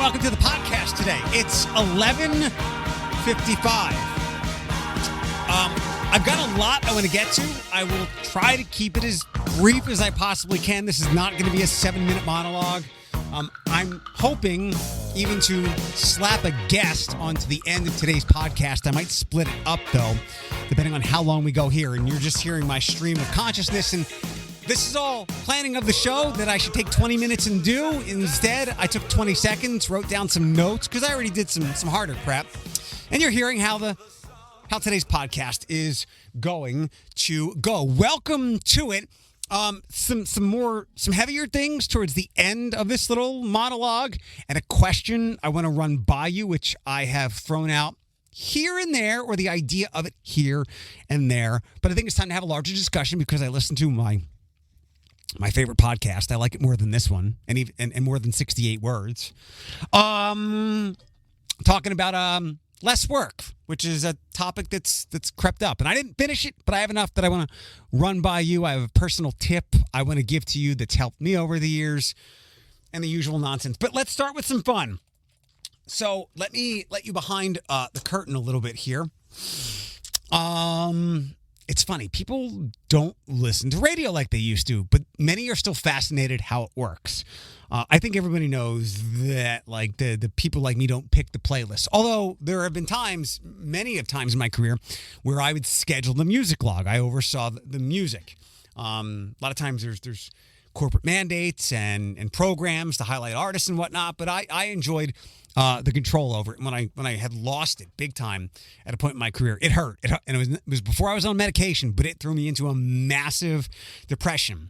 welcome to the podcast today. It's 11:55. I've got a lot I want to get to. I will try to keep it as brief as I possibly can. This is not going to be a 7-minute monologue. I'm hoping even to slap a guest onto the end of today's podcast. I might split it up, though, depending on how long we go here. And you're just hearing my stream of consciousness. And this is all planning of the show that I should take 20 minutes and do. Instead, I took 20 seconds, wrote down some notes, because I already did some harder prep. And you're hearing how today's podcast is going to go. Welcome to it. Some heavier things towards the end of this little monologue, and a question I want to run by you, which I have thrown out here and there, or the idea of it here and there. But I think it's time to have a larger discussion because I listened to my favorite podcast. I like it more than this one, and more than 68 words. Talking about less work, which is a topic that's crept up. And I didn't finish it, but I have enough that I want to run by you. I have a personal tip I want to give to you that's helped me over the years, and the usual nonsense. But let's start with some fun. So let me let you behind the curtain a little bit here. It's funny. People don't listen to radio like they used to, but many are still fascinated how it works. I think everybody knows that, like, the people like me don't pick the playlist. Although there have been many times in my career, where I would schedule the music log. I oversaw the music. A lot of times there's corporate mandates and programs to highlight artists and whatnot, but I enjoyed the control over it. And when I had lost it big time at a point in my career, it hurt. And it was before I was on medication, but it threw me into a massive depression.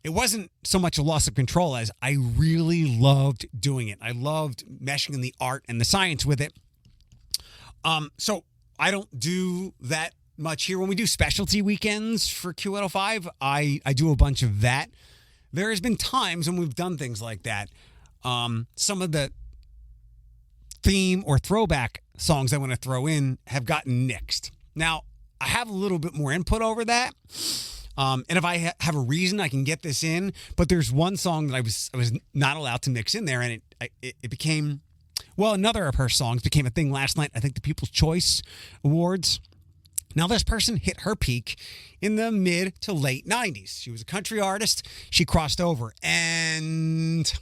It wasn't so much a loss of control as I really loved doing it. I loved meshing in the art and the science with it. So I don't do that much here. When we do specialty weekends for Q105, I do a bunch of that. There has been times when we've done things like that. Some of the theme or throwback songs I want to throw in have gotten nixed. Now, I have a little bit more input over that. And if I have a reason, I can get this in. But there's one song that I was not allowed to mix in there, and it became, well, another of her songs became a thing last night. I think the People's Choice Awards. Now, this person hit her peak in the mid to late 90s. She was a country artist. She crossed over. And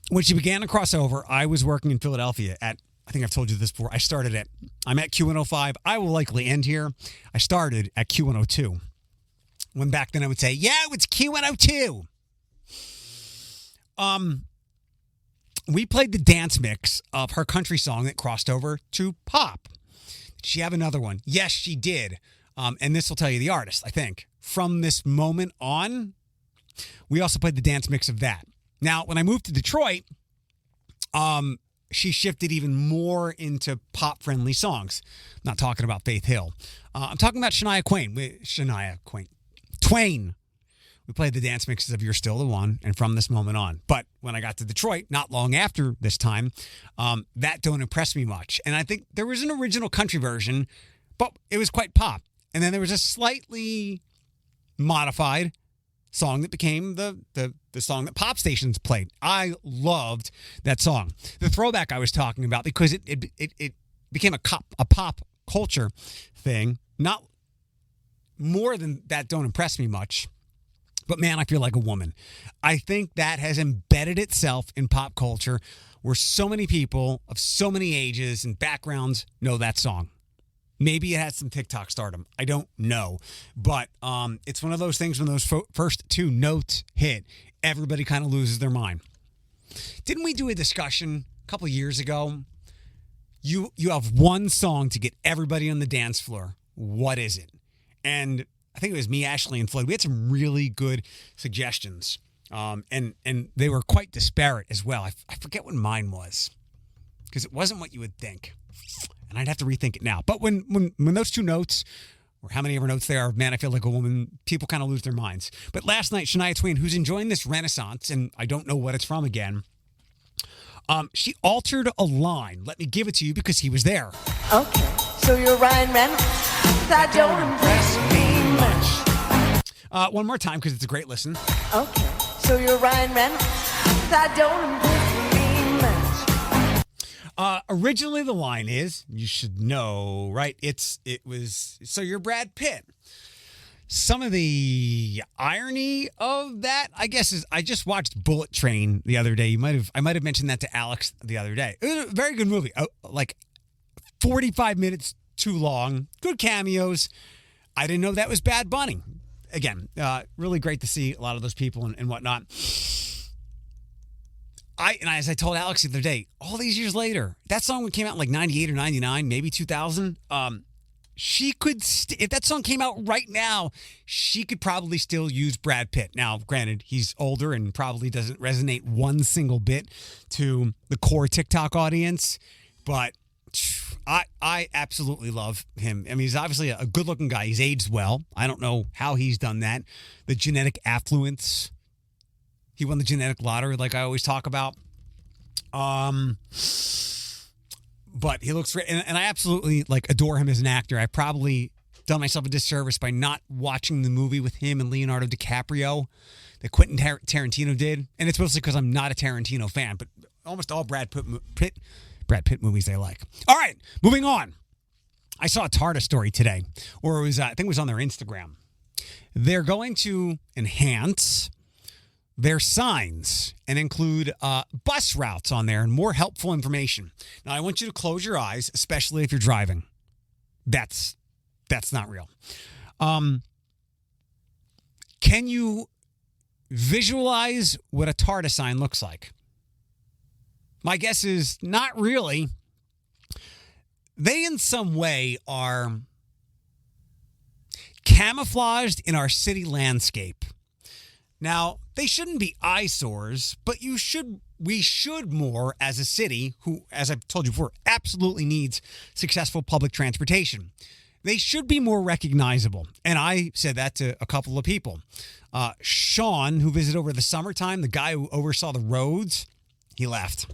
when she began to cross over, I was working in Philadelphia I think I've told you this before. I'm at Q105. I will likely end here. I started at Q102. When back then I would say, yeah, it's Q102. We played the dance mix of her country song that crossed over to pop. Did she have another one? Yes, she did. And this will tell you the artist, I think. From this moment on, we also played the dance mix of that. Now, when I moved to Detroit, she shifted even more into pop-friendly songs. I'm not talking about Faith Hill. I'm talking about Shania Twain. We played the dance mixes of You're Still the One and From This Moment On. But when I got to Detroit, not long after this time, that don't impress me much. And I think there was an original country version, but it was quite pop. And then there was a slightly modified song that became the song that pop stations played. I loved that song. The throwback I was talking about, because it became a pop culture thing. Not more than that don't impress me much. But man, I feel like a woman. I think that has embedded itself in pop culture, where so many people of so many ages and backgrounds know that song. Maybe it had some TikTok stardom. I don't know. But it's one of those things when those first two notes hit, everybody kind of loses their mind. Didn't we do a discussion a couple years ago? You have one song to get everybody on the dance floor. What is it? And I think it was me, Ashley, and Floyd. We had some really good suggestions. And they were quite disparate as well. I forget what mine was, because it wasn't what you would think. And I'd have to rethink it now. But when those two notes, or how many ever notes there are, man, I feel like a woman, people kind of lose their minds. But last night, Shania Twain, who's enjoying this renaissance, and I don't know what it's from again, she altered a line. Let me give it to you because he was there. Okay, so you're Ryan Reynolds. That don't impress me much. One more time, because it's a great listen. Okay, so you're Ryan Reynolds. That don't impress me Originally, the line is, you should know, right? So you're Brad Pitt. Some of the irony of that, I guess, is I just watched Bullet Train the other day. I might have mentioned that to Alex the other day. It was a very good movie. Like 45 minutes too long. Good cameos. I didn't know that was Bad Bunny. Again, really great to see a lot of those people and whatnot. As I told Alex the other day, all these years later, that song came out in like 98 or 99, maybe 2000. She could, if that song came out right now, she could probably still use Brad Pitt. Now, granted, he's older and probably doesn't resonate one single bit to the core TikTok audience, but I absolutely love him. I mean, he's obviously a good-looking guy. He's aged well. I don't know how he's done that. The genetic affluence. He won the genetic lottery, like I always talk about. But he looks great, and I absolutely adore him as an actor. I probably done myself a disservice by not watching the movie with him and Leonardo DiCaprio that Quentin Tarantino did, and it's mostly because I'm not a Tarantino fan. But almost all Brad Pitt movies I like. All right, moving on. I saw a TARTA story today, or it was I think it was on their Instagram. They're going to enhance their signs and include bus routes on there and more helpful information. Now, I want you to close your eyes, especially if you're driving. That's not real. Can you visualize what a TARTA sign looks like? My guess is not really. They, in some way, are camouflaged in our city landscape. Now, they shouldn't be eyesores, but we should more as a city who, as I've told you before, absolutely needs successful public transportation. They should be more recognizable. And I said that to a couple of people. Sean, who visited over the summertime, the guy who oversaw the roads, he left.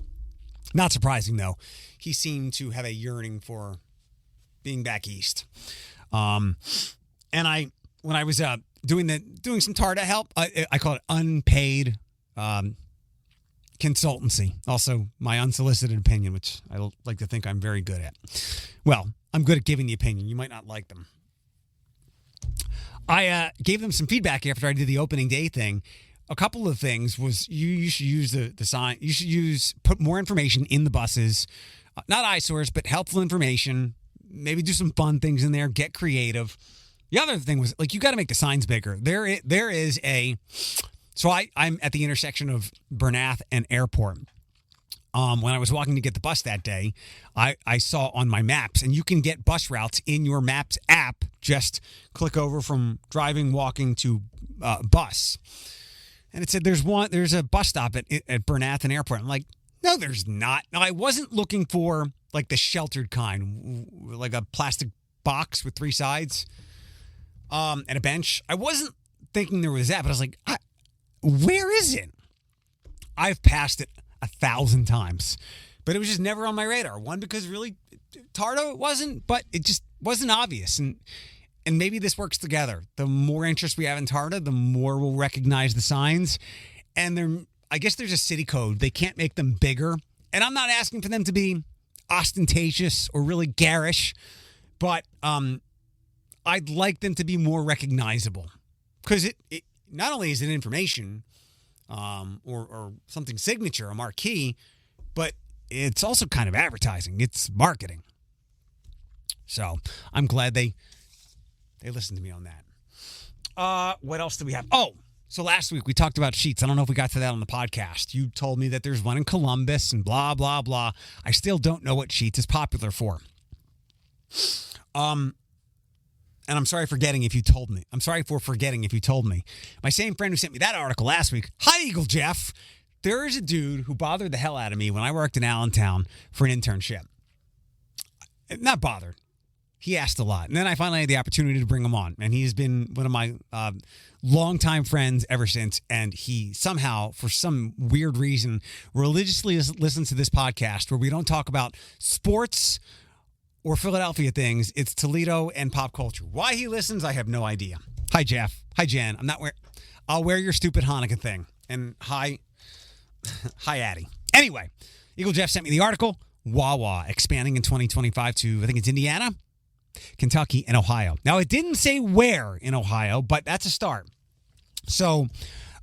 Not surprising, though. He seemed to have a yearning for being back east. And when I was doing some TARTA help, I call it unpaid consultancy. Also, my unsolicited opinion, which I like to think I'm very good at. Well, I'm good at giving the opinion. You might not like them. I gave them some feedback after I did the opening day thing. A couple of things was you should use the sign. You should put more information in the buses, not eyesores, but helpful information. Maybe do some fun things in there. Get creative. The other thing was you got to make the signs bigger. There is so I'm at the intersection of Bernath and Airport. When I was walking to get the bus that day, I saw on my maps, and you can get bus routes in your Maps app. Just click over from driving, walking to bus. And it said there's a bus stop at Bernath and Airport. I'm like, no, there's not. Now, I wasn't looking for the sheltered kind, like a plastic box with three sides and a bench. I wasn't thinking there was that, but I was like, where is it? I've passed it 1,000 times, but it was just never on my radar. One, because really TARTA wasn't, but it just wasn't obvious. And maybe this works together. The more interest we have in TARTA, the more we'll recognize the signs. And I guess there's a city code. They can't make them bigger. And I'm not asking for them to be ostentatious or really garish, but I'd like them to be more recognizable. Because it not only is it information or something signature, a marquee, but it's also kind of advertising. It's marketing. So I'm glad they listened to me on that. What else do we have? Oh, so last week we talked about Sheetz. I don't know if we got to that on the podcast. You told me that there's one in Columbus and blah, blah, blah. I still don't know what Sheetz is popular for. And I'm sorry for forgetting if you told me. I'm sorry for forgetting if you told me. My same friend who sent me that article last week. Hi, Eagle Jeff. There is a dude who bothered the hell out of me when I worked in Allentown for an internship. Not bothered. He asked a lot. And then I finally had the opportunity to bring him on. And he's been one of my longtime friends ever since. And he somehow, for some weird reason, religiously listens to this podcast where we don't talk about sports or Philadelphia things. It's Toledo and pop culture. Why he listens, I have no idea. Hi, Jeff. Hi, Jen. I'll wear your stupid Hanukkah thing. And hi, Addie. Anyway, Eagle Jeff sent me the article. Wawa expanding in 2025 to, I think it's Indiana, Kentucky, and Ohio. Now, it didn't say where in Ohio, but that's a start. So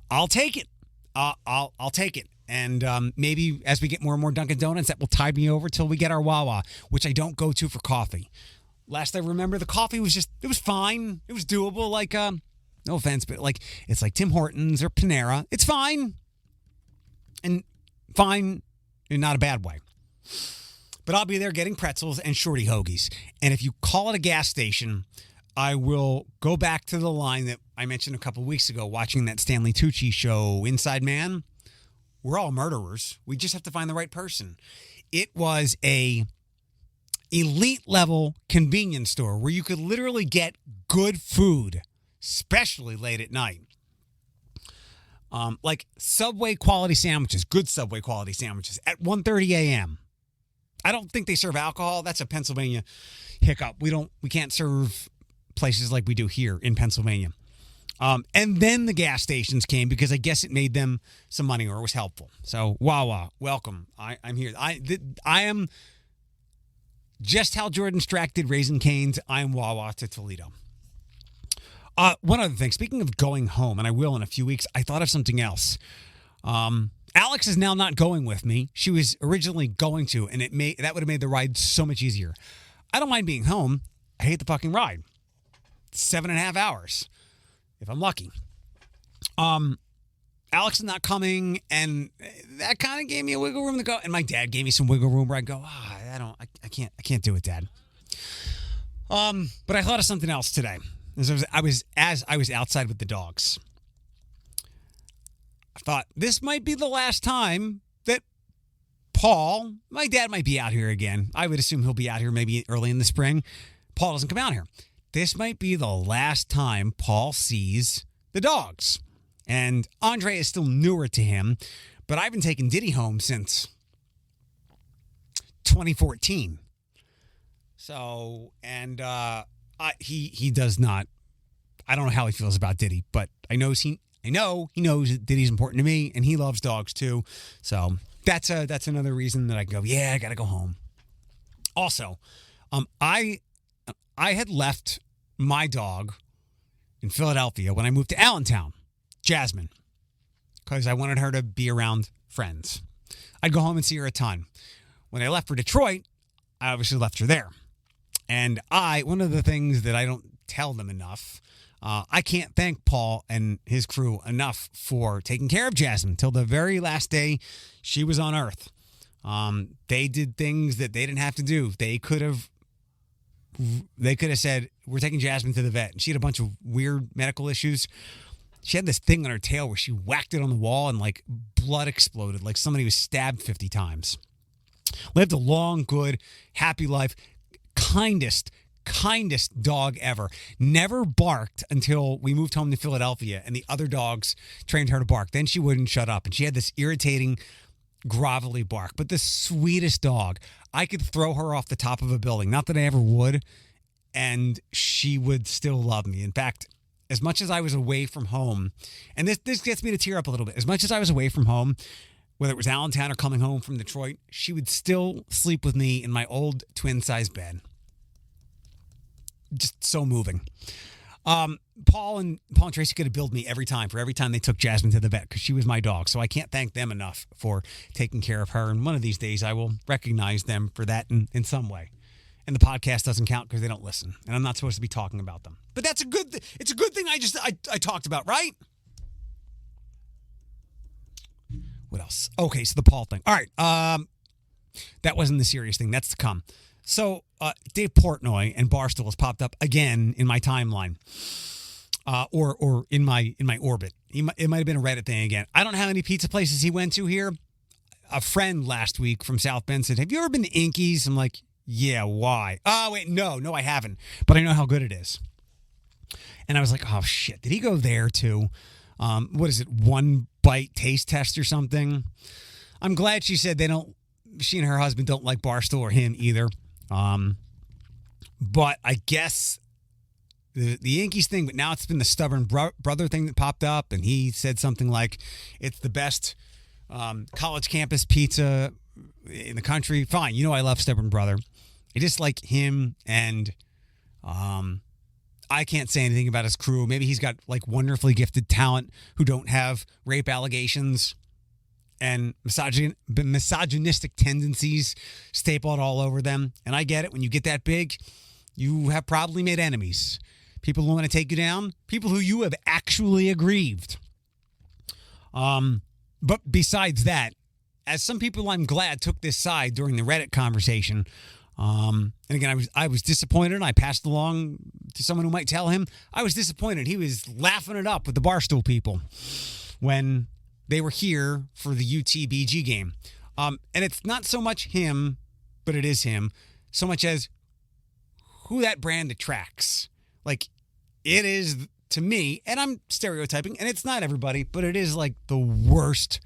I'll take it. I'll take it. And maybe as we get more and more Dunkin' Donuts, that will tide me over till we get our Wawa, which I don't go to for coffee. Last I remember, the coffee was it was fine. It was doable. Like, no offense, but like, it's like Tim Hortons or Panera. It's fine. And fine in not a bad way. But I'll be there getting pretzels and Shorti hoagies. And if you call it a gas station, I will go back to the line that I mentioned a couple of weeks ago, watching that Stanley Tucci show, Inside Man. We're all murderers. We just have to find the right person. It was a elite level convenience store where you could literally get good food, especially late at night. Like Subway quality sandwiches, good Subway quality sandwiches at 1:30 a.m. I don't think they serve alcohol. That's a Pennsylvania hiccup. We can't serve places like we do here in Pennsylvania. And then the gas stations came because I guess it made them some money or it was helpful. So Wawa, welcome. I'm here. I am just how Jordan Strack did Raising Cane's. I am Wawa to Toledo. One other thing, speaking of going home, and I will in a few weeks, I thought of something else. Alex is now not going with me. She was originally going to, and that would have made the ride so much easier. I don't mind being home. I hate the fucking ride. 7.5 hours, if I'm lucky. Alex is not coming, and that kind of gave me a wiggle room to go. And my dad gave me some wiggle room where I go, I can't do it, Dad. But I thought of something else today. As I was outside with the dogs, I thought this might be the last time that Paul, my dad, might be out here again. I would assume he'll be out here maybe early in the spring. Paul doesn't come out here. This might be the last time Paul sees the dogs. And Andre is still newer to him, but I've been taking Diddy home since 2014. So, and he does not. I don't know how he feels about Diddy, but I know he knows that Diddy's important to me, and he loves dogs too. So that's another reason that I go, yeah, I gotta go home. Also, I had left my dog in Philadelphia when I moved to Allentown, Jasmine, because I wanted her to be around friends. I'd go home and see her a ton. When I left for Detroit, I obviously left her there. And one of the things that I don't tell them enough, I can't thank Paul and his crew enough for taking care of Jasmine till the very last day she was on Earth. They did things that they didn't have to do. They could have said, we're taking Jasmine to the vet. And she had a bunch of weird medical issues. She had this thing on her tail where she whacked it on the wall and like blood exploded, like somebody was stabbed 50 times. Lived a long, good, happy life. Kindest dog ever. Never barked until we moved home to Philadelphia and the other dogs trained her to bark. Then she wouldn't shut up and she had this irritating, grovelly bark. But the sweetest dog. I could throw her off the top of a building. Not that I ever would. And she would still love me. In fact, as much as I was away from home, and this gets me to tear up a little bit. As much as I was away from home, whether it was Allentown or coming home from Detroit, she would still sleep with me in my old twin-size bed. Just so moving. Paul and Tracy could have billed me every time they took Jasmine to the vet because she was my dog. So I can't thank them enough for taking care of her. And one of these days I will recognize them for that in some way. And the podcast doesn't count because they don't listen. And I'm not supposed to be talking about them. But that's it's a good thing I talked about, right? What else? Okay, so the Paul thing. All right. That wasn't the serious thing. That's to come. So Dave Portnoy and Barstool has popped up again in my timeline, or in my orbit. It might have been a Reddit thing again. I don't know how many pizza places he went to here. A friend last week from South Bend said, "Have you ever been to Inky's?" I'm like, "Yeah, why?" Oh wait, no, I haven't, but I know how good it is. And I was like, "Oh shit, did he go there too?" What is it? One bite taste test or something? I'm glad she said she and her husband don't like Barstool or him either. But I guess the Yankees thing, but now it's been the stubborn brother thing that popped up, and he said something like it's the best college campus pizza in the country. Fine. You know I love Stubborn Brother. I just like him, and I can't say anything about his crew. Maybe he's got like wonderfully gifted talent who don't have rape allegations and misogynistic tendencies stapled all over them. And I get it. When you get that big, you have probably made enemies. People who want to take you down. People who you have actually aggrieved. But besides that, as some people I'm glad took this side during the Reddit conversation, and again, I was disappointed. I passed along to someone who might tell him I was disappointed. He was laughing it up with the Barstool people when they were here for the UTBG game. And it's not so much him, but it is him, so much as who that brand attracts. Like, it is, to me, and I'm stereotyping, and it's not everybody, but it is like the worst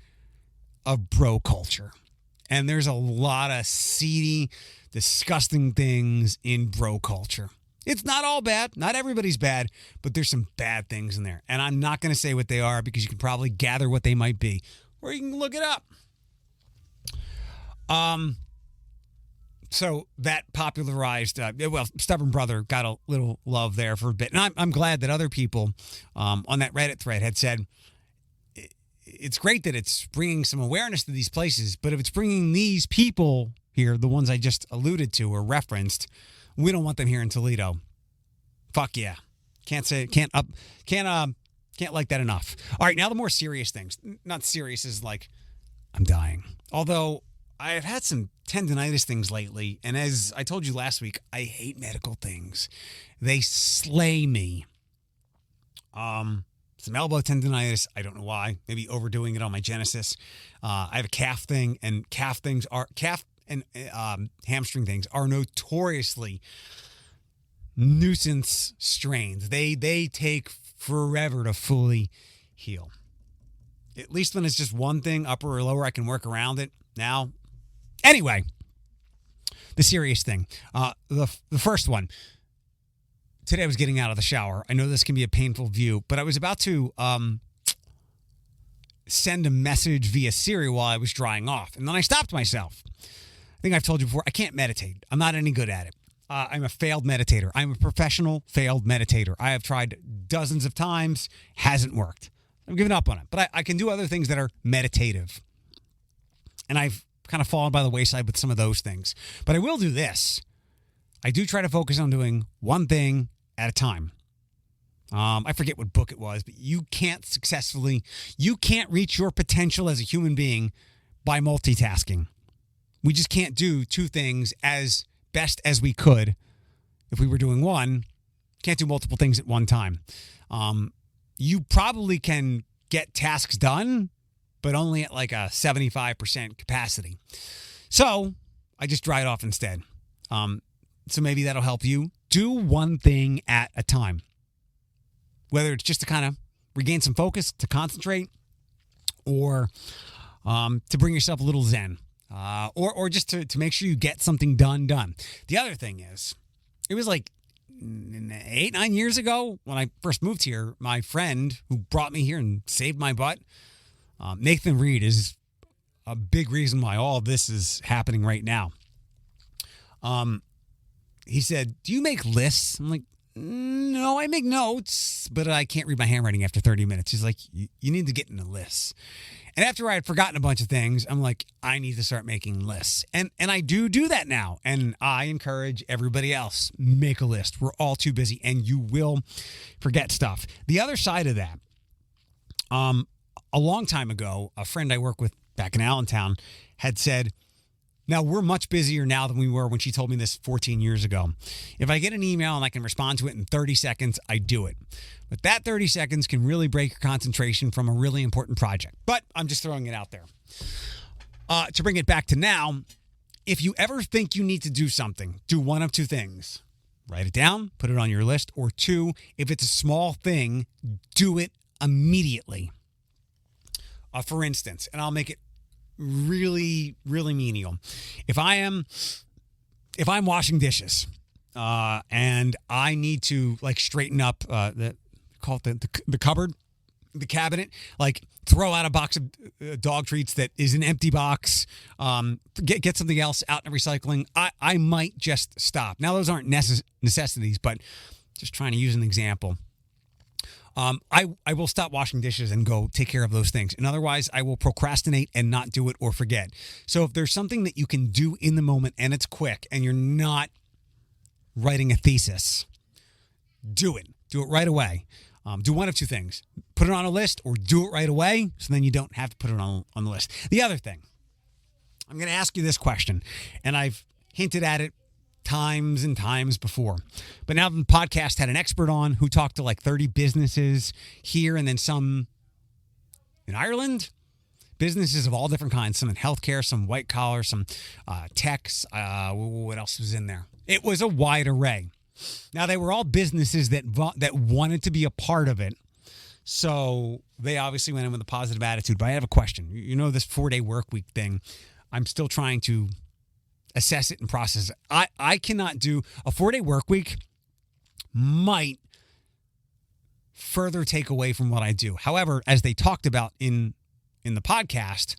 of bro culture. And there's a lot of seedy, disgusting things in bro culture. It's not all bad. Not everybody's bad, but there's some bad things in there. And I'm not going to say what they are because you can probably gather what they might be, or you can look it up. So that popularized, Stubborn Brother got a little love there for a bit. And I'm glad that other people on that Reddit thread had said, it's great that it's bringing some awareness to these places, but if it's bringing these people here, the ones I just alluded to or referenced, we don't want them here in Toledo. Fuck yeah. Can't like that enough. All right, now the more serious things. Not serious as like I'm dying. Although I've had some tendonitis things lately, and as I told you last week, I hate medical things. They slay me. Some elbow tendonitis. I don't know why. Maybe overdoing it on my Genesis. I have a calf thing, and calf and hamstring things are notoriously nuisance strains. They take forever to fully heal. At least when it's just one thing, upper or lower, I can work around it. Now, anyway, the serious thing. The first one. Today I was getting out of the shower. I know this can be a painful view, but I was about to send a message via Siri while I was drying off. And then I stopped myself. I think I've told you before, I can't meditate. I'm not any good at it. I'm a failed meditator. I'm a professional failed meditator. I have tried dozens of times. Hasn't worked. I've given up on it. But I can do other things that are meditative. And I've kind of fallen by the wayside with some of those things. But I will do this. I do try to focus on doing one thing at a time. I forget what book it was, but you can't reach your potential as a human being by multitasking. We just can't do two things as best as we could. If we were doing one, can't do multiple things at one time. You probably can get tasks done, but only at like a 75% capacity. So I just dry it off instead. So maybe that'll help you. Do one thing at a time. Whether it's just to kind of regain some focus, to concentrate, or to bring yourself a little zen, or just to make sure you get something done. The other thing is, it was like 8-9 years ago when I first moved here, my friend who brought me here and saved my butt, Nathan Reed, is a big reason why all of this is happening right now. He said, "Do you make lists?" I'm like, "No, I make notes, but I can't read my handwriting after 30 minutes." He's like, "You need to get into lists." And after I had forgotten a bunch of things, I'm like, I need to start making lists. And I do that now. And I encourage everybody else, make a list. We're all too busy, and you will forget stuff. The other side of that, a long time ago, a friend I work with back in Allentown had said, now, we're much busier now than we were when she told me this 14 years ago. If I get an email and I can respond to it in 30 seconds, I do it. But that 30 seconds can really break your concentration from a really important project. But I'm just throwing it out there. To bring it back to now, if you ever think you need to do something, do one of two things. Write it down, put it on your list. Or two, if it's a small thing, do it immediately. For instance, and I'll make it really, really menial. If I'm washing dishes, and I need to like straighten up the cubby the cabinet, like throw out a box of dog treats that is an empty box, get something else out in recycling, I might just stop. Now, those aren't necessities, but just trying to use an example. I will stop washing dishes and go take care of those things. And otherwise, I will procrastinate and not do it or forget. So if there's something that you can do in the moment and it's quick and you're not writing a thesis, do it. Do it right away. Do one of two things. Put it on a list or do it right away so then you don't have to put it on the list. The other thing, I'm going to ask you this question, and I've hinted at it times and times before. But now the podcast had an expert on who talked to like 30 businesses here and then some in Ireland. Businesses of all different kinds, some in healthcare, some white collar, some techs. What else was in there? It was a wide array. Now, they were all businesses that wanted to be a part of it. So they obviously went in with a positive attitude. But I have a question. You know, this 4-day work week thing, I'm still trying to assess it and process it. I cannot do a 4-day work week might further take away from what I do. However, as they talked about in the podcast,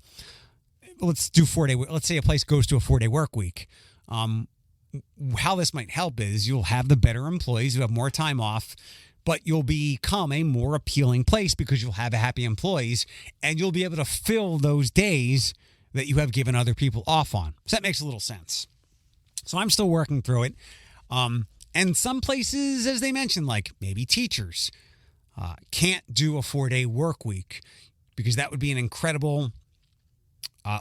let's do 4-day. Let's say a place goes to a 4-day work week. How this might help is you'll have the better employees who have more time off, but you'll become a more appealing place because you'll have happy employees and you'll be able to fill those days that you have given other people off on. So that makes a little sense. So I'm still working through it. And some places, as they mentioned, like maybe teachers can't do a 4-day work week because that would be an incredible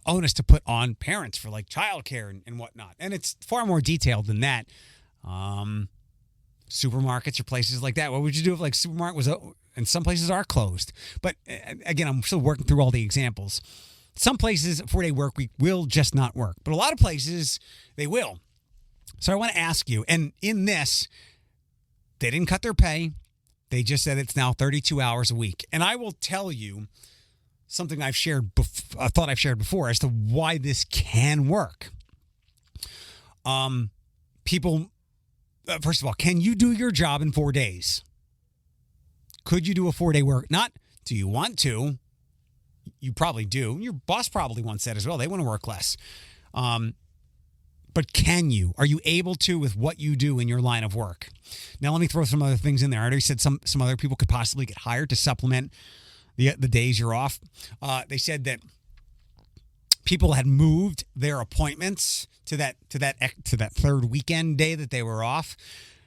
onus to put on parents for like childcare and whatnot. And it's far more detailed than that. Supermarkets or places like that. What would you do if like supermarket was, and some places are closed? But again, I'm still working through all the examples. Some places, a 4-day work week will just not work. But a lot of places, they will. So I want to ask you, and in this, they didn't cut their pay. They just said it's now 32 hours a week. And I will tell you something I thought I've shared before as to why this can work. People, first of all, can you do your job in 4 days? Could you do a 4-day work? Not, do you want to? You probably do. Your boss probably wants that as well. They want to work less. But can you? Are you able to with what you do in your line of work? Now, let me throw some other things in there. I already said some other people could possibly get hired to supplement the days you're off. They said that people had moved their appointments to that third weekend day that they were off.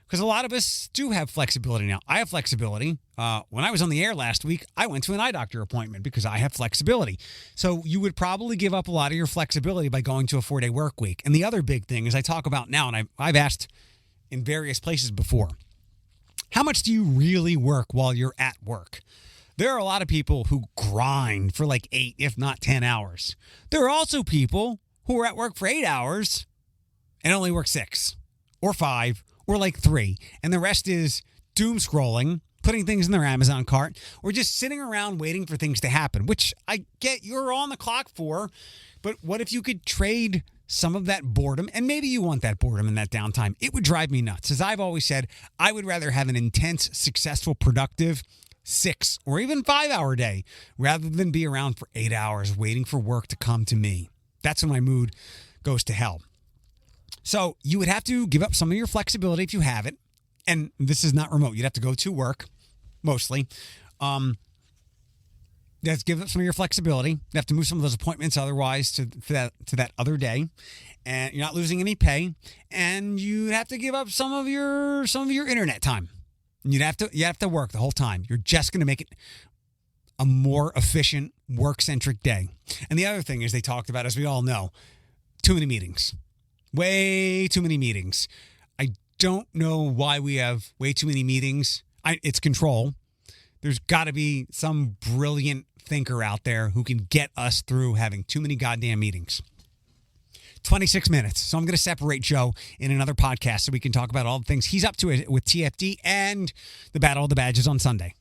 Because a lot of us do have flexibility now. I have flexibility. When I was on the air last week, I went to an eye doctor appointment because I have flexibility. So you would probably give up a lot of your flexibility by going to a 4-day work week. And the other big thing is I talk about now, and I've asked in various places before, how much do you really work while you're at work? There are a lot of people who grind for like 8, if not 10 hours. There are also people who are at work for 8 hours and only work 6 or 5 or like 3. And the rest is doom scrolling, putting things in their Amazon cart, or just sitting around waiting for things to happen, which I get you're on the clock for. But what if you could trade some of that boredom? And maybe you want that boredom and that downtime. It would drive me nuts. As I've always said, I would rather have an intense, successful, productive 6 or even 5-hour day rather than be around for 8 hours waiting for work to come to me. That's when my mood goes to hell. So you would have to give up some of your flexibility if you have it. And this is not remote. You'd have to go to work, mostly. You have to give up some of your flexibility. You have to move some of those appointments otherwise to that other day. And you're not losing any pay. And you have to give up some of your internet time. And you have to work the whole time. You're just going to make it a more efficient, work-centric day. And the other thing is they talked about, as we all know, too many meetings. Way too many meetings. I don't know why we have way too many meetings. It's control. There's got to be some brilliant thinker out there who can get us through having too many goddamn meetings. 26 minutes. So I'm going to separate Joe in another podcast so we can talk about all the things he's up to with TFD and the Battle of the Badges on Sunday.